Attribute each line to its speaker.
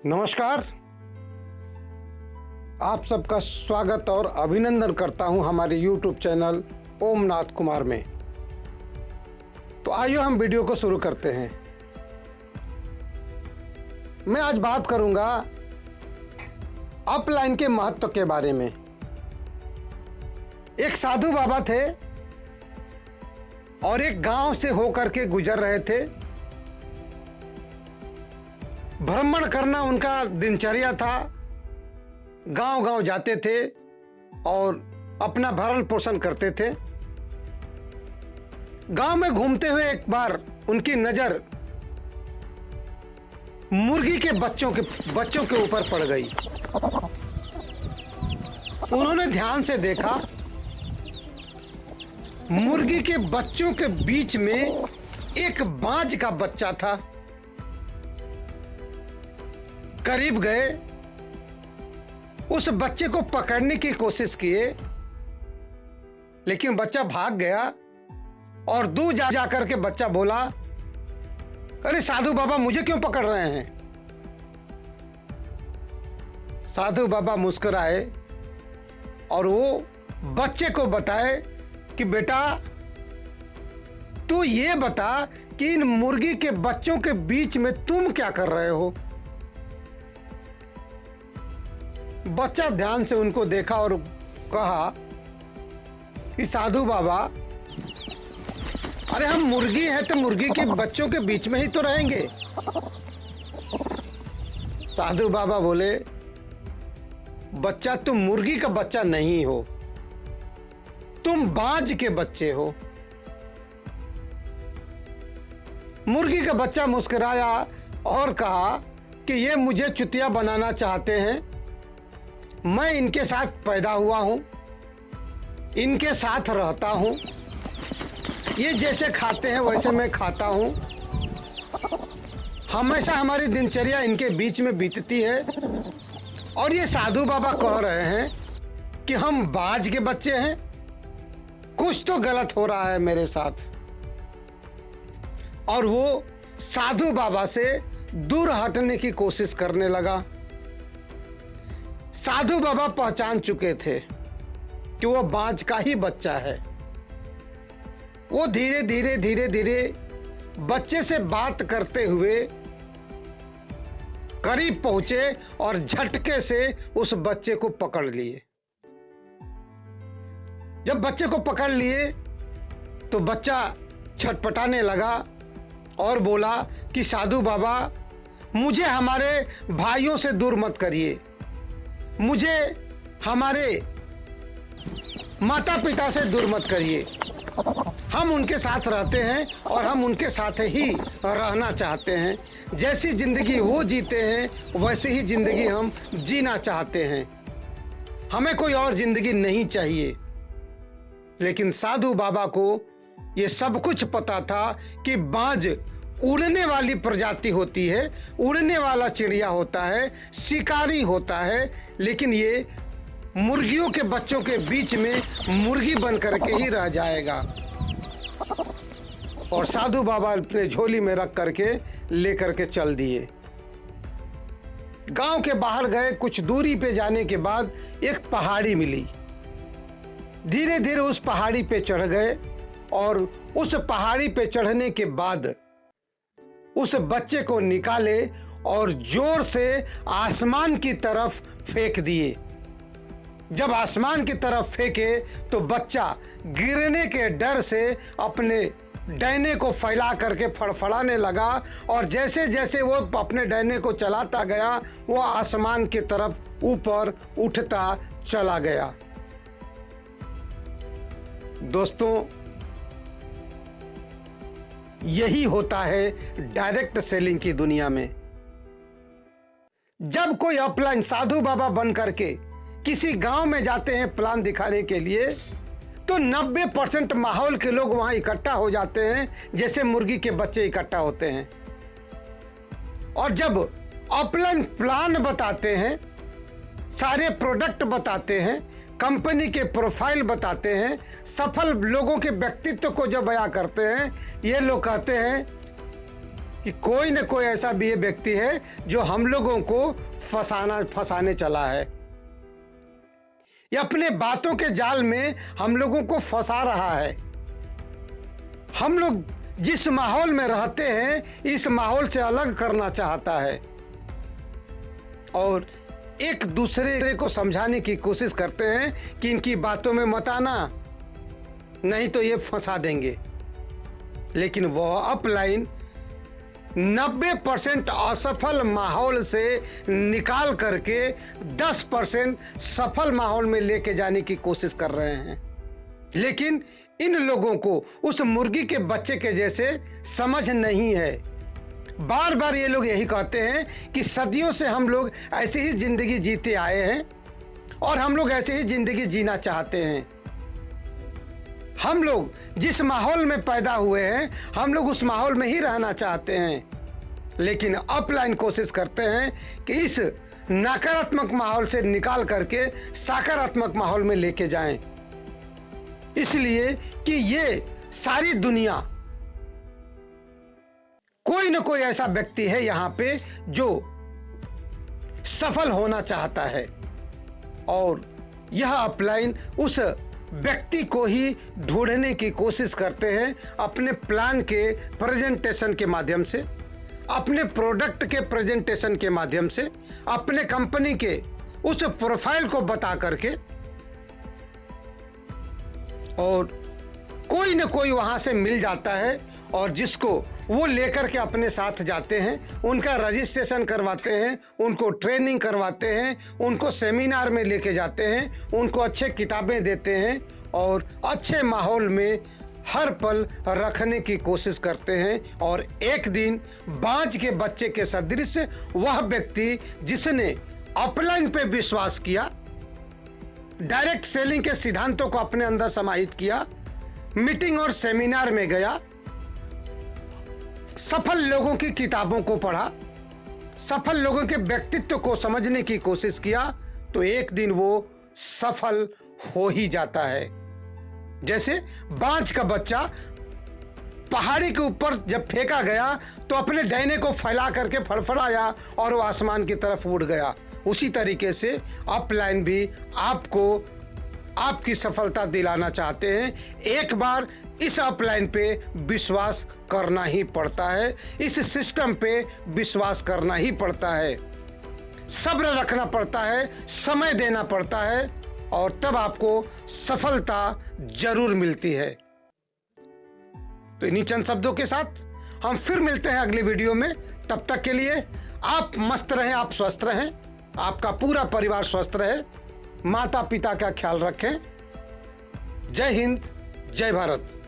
Speaker 1: नमस्कार। आप सबका स्वागत और अभिनंदन करता हूं हमारे YouTube चैनल ओमनाथ कुमार में। तो आइए हम वीडियो को शुरू करते हैं। मैं आज बात करूंगा अपलाइन के महत्व के बारे में। एक साधु बाबा थे और एक गांव से होकर के गुजर रहे थे। भ्रमण करना उनका दिनचर्या था। गांव गांव जाते थे और अपना भरण पोषण करते थे। गांव में घूमते हुए एक बार उनकी नजर मुर्गी के बच्चों के ऊपर पड़ गई। उन्होंने ध्यान से देखा, मुर्गी के बच्चों के बीच में एक बाज का बच्चा था। करीब गए, उस बच्चे को पकड़ने की कोशिश किए, लेकिन बच्चा भाग गया और दूर जाकर के बच्चा बोला, अरे साधु बाबा मुझे क्यों पकड़ रहे हैं? साधु बाबा मुस्कुराए और वो बच्चे को बताए कि बेटा, तू ये बता कि इन मुर्गी के बच्चों के बीच में तुम क्या कर रहे हो? बच्चा ध्यान से उनको देखा और कहा कि साधु बाबा, अरे हम मुर्गी हैं तो मुर्गी के बच्चों के बीच में ही तो रहेंगे। साधु बाबा बोले, बच्चा तुम मुर्गी का बच्चा नहीं हो, तुम बाज के बच्चे हो। मुर्गी का बच्चा मुस्कुराया और कहा कि ये मुझे चुतिया बनाना चाहते हैं। मैं इनके साथ पैदा हुआ हूं, इनके साथ रहता हूं, ये जैसे खाते हैं वैसे मैं खाता हूं। हमेशा हमारी दिनचर्या इनके बीच में बीतती है और ये साधु बाबा कह रहे हैं कि हम बाज के बच्चे हैं। कुछ तो गलत हो रहा है मेरे साथ। और वो साधु बाबा से दूर हटने की कोशिश करने लगा। साधु बाबा पहचान चुके थे कि वो बाज का ही बच्चा है। वो धीरे धीरे बच्चे से बात करते हुए करीब पहुंचे और झटके से उस बच्चे को पकड़ लिए। जब बच्चे को पकड़ लिए तो बच्चा छटपटाने लगा और बोला कि साधु बाबा, मुझे हमारे भाइयों से दूर मत करिए, मुझे हमारे माता पिता से दूर मत करिए। हम उनके साथ रहते हैं और हम उनके साथ ही रहना चाहते हैं। जैसी जिंदगी वो जीते हैं वैसे ही जिंदगी हम जीना चाहते हैं। हमें कोई और जिंदगी नहीं चाहिए। लेकिन साधु बाबा को ये सब कुछ पता था कि बाज उड़ने वाली प्रजाति होती है, उड़ने वाला चिड़िया होता है, शिकारी होता है, लेकिन ये मुर्गियों के बच्चों के बीच में मुर्गी बन करके ही रह जाएगा। और साधु बाबा अपने झोली में रख करके लेकर के चल दिए। गांव के बाहर गए, कुछ दूरी पे जाने के बाद एक पहाड़ी मिली। धीरे धीरे उस पहाड़ी पे चढ़ गए और उस पहाड़ी पे चढ़ने के बाद उस बच्चे को निकाले और जोर से आसमान की तरफ फेंक दिए। जब आसमान की तरफ फेंके तो बच्चा गिरने के डर से अपने डैने को फैला करके फड़फड़ाने लगा और जैसे जैसे वो अपने डैने को चलाता गया वो आसमान की तरफ ऊपर उठता चला गया। दोस्तों, यही होता है डायरेक्ट सेलिंग की दुनिया में। जब कोई अपलाइन साधु बाबा बन करके किसी गांव में जाते हैं प्लान दिखाने के लिए, तो 90% माहौल के लोग वहां इकट्ठा हो जाते हैं जैसे मुर्गी के बच्चे इकट्ठा होते हैं। और जब अपलाइन प्लान बताते हैं, सारे प्रोडक्ट बताते हैं, कंपनी के प्रोफाइल बताते हैं, सफल लोगों के व्यक्तित्व को जो बयां करते हैं, ये लोग कहते हैं कि कोई न कोई ऐसा भी व्यक्ति है जो हम लोगों को फंसाने चला है, या अपने बातों के जाल में हम लोगों को फंसा रहा है। हम लोग जिस माहौल में रहते हैं, इस माहौल से अलग करना चाहता है और एक दूसरे को समझाने की कोशिश करते हैं कि इनकी बातों में मत आना, नहीं तो ये फंसा देंगे। लेकिन वह अपलाइन 90% असफल माहौल से निकाल करके 10% सफल माहौल में लेके जाने की कोशिश कर रहे हैं। लेकिन इन लोगों को उस मुर्गी के बच्चे के जैसे समझ नहीं है। बार बार ये लोग यही कहते हैं कि सदियों से हम लोग ऐसी ही जिंदगी जीते आए हैं और हम लोग ऐसे ही जिंदगी जीना चाहते हैं। हम लोग जिस माहौल में पैदा हुए हैं, हम लोग उस माहौल में ही रहना चाहते हैं। लेकिन अपलाइन कोशिश करते हैं कि इस नकारात्मक माहौल से निकाल करके सकारात्मक माहौल में लेके जाएं। इसलिए कि ये सारी दुनिया, कोई न कोई ऐसा व्यक्ति है यहां पे जो सफल होना चाहता है और यह अपलाइन उस व्यक्ति को ही ढूंढने की कोशिश करते हैं अपने प्लान के प्रेजेंटेशन के माध्यम से, अपने प्रोडक्ट के प्रेजेंटेशन के माध्यम से, अपने कंपनी के उस प्रोफाइल को बता करके, और कोई न कोई वहां से मिल जाता है और जिसको वो लेकर के अपने साथ जाते हैं, उनका रजिस्ट्रेशन करवाते हैं, उनको ट्रेनिंग करवाते हैं, उनको सेमिनार में लेके जाते हैं, उनको अच्छे किताबें देते हैं और अच्छे माहौल में हर पल रखने की कोशिश करते हैं। और एक दिन बाज के बच्चे के सदृश वह व्यक्ति जिसने अपलाइन पे विश्वास किया, डायरेक्ट सेलिंग के सिद्धांतों को अपने अंदर समाहित किया, मीटिंग और सेमिनार में गया, सफल लोगों की किताबों को पढ़ा, सफल लोगों के व्यक्तित्व को समझने की कोशिश किया, तो एक दिन वो सफल हो ही जाता है। जैसे बाज का बच्चा पहाड़ी के ऊपर जब फेंका गया तो अपने डैने को फैला करके फड़फड़ाया और वो आसमान की तरफ उड़ गया। उसी तरीके से अपलाइन भी आपको आपकी सफलता दिलाना चाहते हैं। एक बार इस अपलाइन पे विश्वास करना ही पड़ता है, इस सिस्टम पे विश्वास करना ही पड़ता है, सब्र रखना पड़ता है, समय देना पड़ता है और तब आपको सफलता जरूर मिलती है। तो इन्हीं चंद शब्दों के साथ हम फिर मिलते हैं अगली वीडियो में। तब तक के लिए आप मस्त रहें, आप स्वस्थ रहें, आपका पूरा परिवार स्वस्थ रहे, माता पिता का ख्याल रखें। जय हिंद, जय भारत।